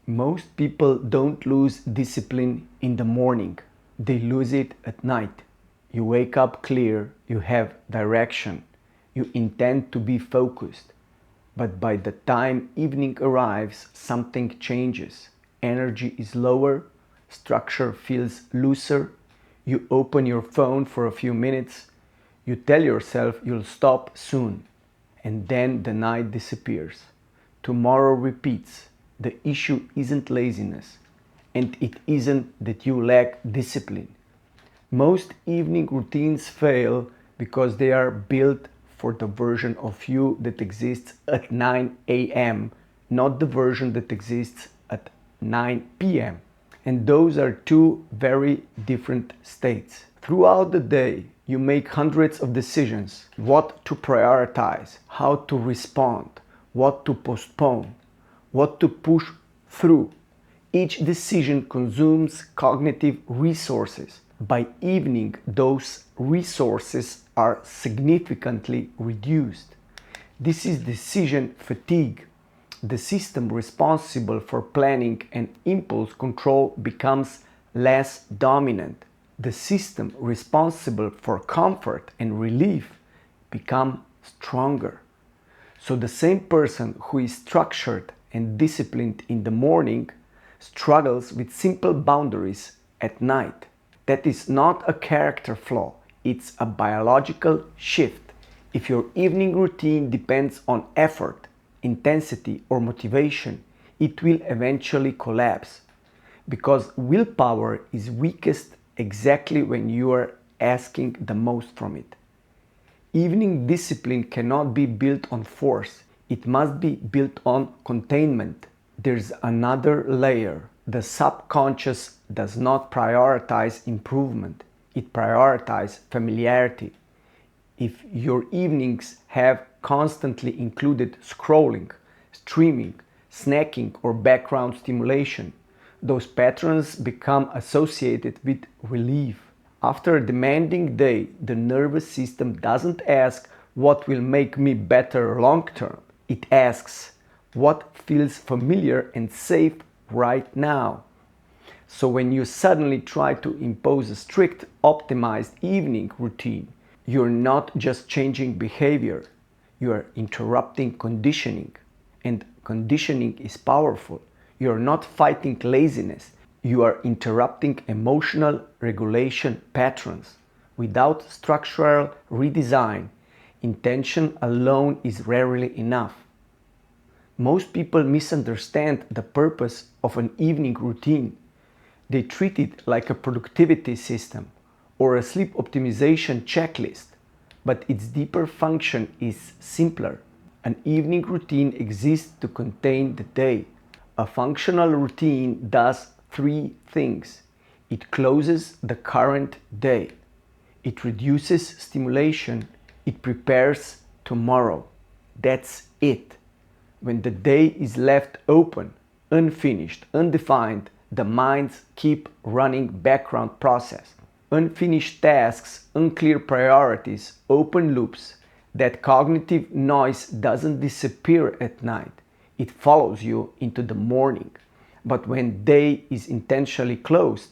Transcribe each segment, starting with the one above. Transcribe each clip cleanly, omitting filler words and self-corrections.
Most people don't lose discipline in the morning. They lose it at night. You wake up clear, you have direction, you intend to be focused. But by the time evening arrives, something changes. Energy is lower, structure feels looser. You open your phone for a few minutes. You tell yourself you'll stop soon. And then the night disappears. Tomorrow repeats. The issue isn't laziness, and it isn't that you lack discipline. Most evening routines fail because they are built for the version of you that exists at 9 a.m., not the version that exists at 9 p.m. And those are two very different states. Throughout the day, you make hundreds of decisions: what to prioritize, how to respond, what to postpone, what to push through. Each decision consumes cognitive resources. By evening, those resources are significantly reduced. This is decision fatigue. The system responsible for planning and impulse control becomes less dominant. The system responsible for comfort and relief becomes stronger. So the same person who is structured and disciplined in the morning struggles with simple boundaries at night. That is not a character flaw, it's a biological shift. If your evening routine depends on effort, intensity, or motivation, it will eventually collapse, because willpower is weakest exactly when you are asking the most from it. Evening discipline cannot be built on force. It must be built on containment. There's another layer. The subconscious does not prioritize improvement. It prioritizes familiarity. If your evenings have constantly included scrolling, streaming, snacking, or background stimulation, those patterns become associated with relief. After a demanding day, the nervous system doesn't ask what will make me better long term. It asks what feels familiar and safe right now. So when you suddenly try to impose a strict, optimized evening routine, you're not just changing behavior, you are interrupting conditioning. And conditioning is powerful. You're not fighting laziness, you are interrupting emotional regulation patterns. Without structural redesign, intention alone is rarely enough. Most people misunderstand the purpose of an evening routine. They treat it like a productivity system or a sleep optimization checklist, but its deeper function is simpler. An evening routine exists to contain the day. A functional routine does three things. It closes the current day. It reduces stimulation. It prepares tomorrow. That's it. When the day is left open, unfinished, undefined, the minds keep running background process. Unfinished tasks, unclear priorities, open loops. That cognitive noise doesn't disappear at night. It follows you into the morning. But when day is intentionally closed,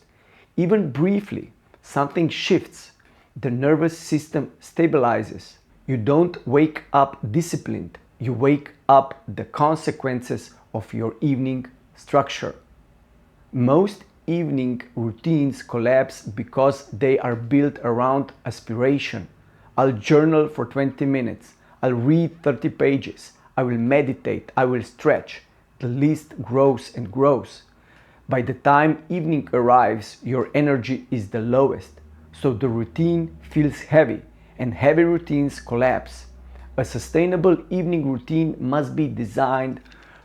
even briefly, something shifts. The nervous system stabilizes. You don't wake up disciplined. You wake up the consequences of your evening structure. Most evening routines collapse because they are built around aspiration. I'll journal for 20 minutes. I'll read 30 pages. I will meditate. I will stretch. The list grows and grows. By the time evening arrives, your energy is the lowest. So the routine feels heavy, and heavy routines collapse. A sustainable evening routine must be designed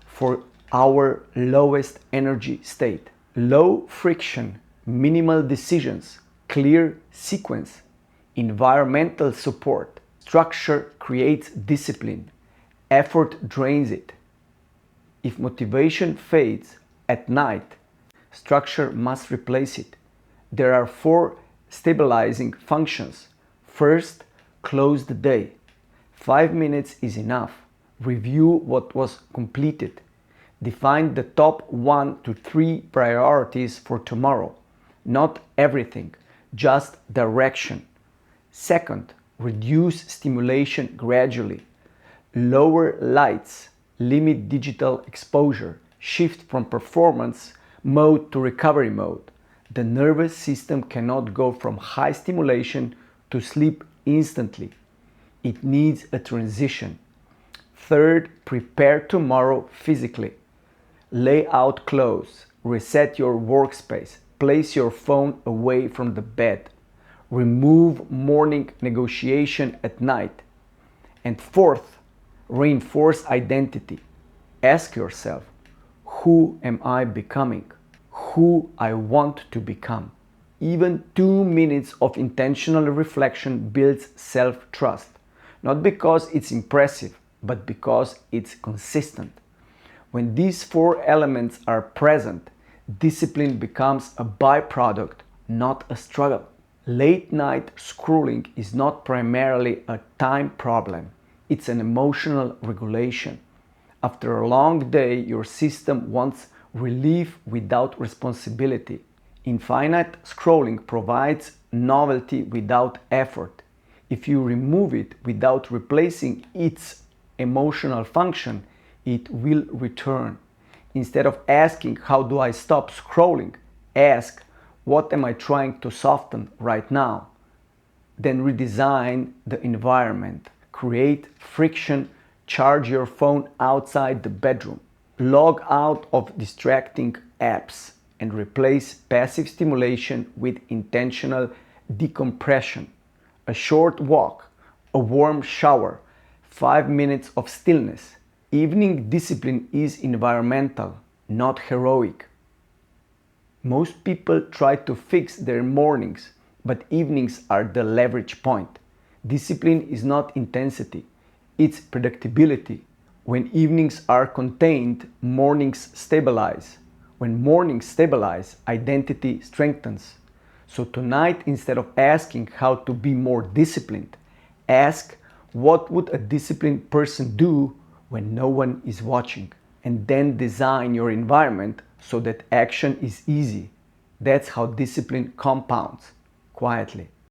for our lowest energy state. Low friction, minimal decisions, clear sequence, environmental support. Structure creates discipline. Effort drains it. If motivation fades at night, structure must replace it. There are 4 stabilizing functions. First, close the day. 5 minutes is enough. Review what was completed. Define the top 1 to 3 priorities for tomorrow. Not everything, just direction. Second, reduce stimulation gradually. Lower lights, limit digital exposure, shift from performance mode to recovery mode. The nervous system cannot go from high stimulation to sleep instantly. It needs a transition. Third, prepare tomorrow physically. Lay out clothes, reset your workspace, place your phone away from the bed. Remove morning negotiation at night. And fourth, reinforce identity. Ask yourself, who am I becoming? Who I want to become? Even 2 minutes of intentional reflection builds self-trust. Not because it's impressive, but because it's consistent. When these 4 elements are present, discipline becomes a byproduct, not a struggle. Late night scrolling is not primarily a time problem. It's an emotional regulation. After a long day, your system wants relief without responsibility. Infinite scrolling provides novelty without effort. If you remove it without replacing its emotional function, it will return. Instead of asking, how do I stop scrolling? Ask, what am I trying to soften right now? Then redesign the environment. Create friction. Charge your phone outside the bedroom. Log out of distracting apps and replace passive stimulation with intentional decompression. A short walk, a warm shower, 5 minutes of stillness. Evening discipline is environmental, not heroic. Most people try to fix their mornings, but evenings are the leverage point. Discipline is not intensity, it's predictability. When evenings are contained, mornings stabilize. When mornings stabilize, identity strengthens. So tonight, instead of asking how to be more disciplined, ask, what would a disciplined person do when no one is watching? And then design your environment so that action is easy. That's how discipline compounds quietly.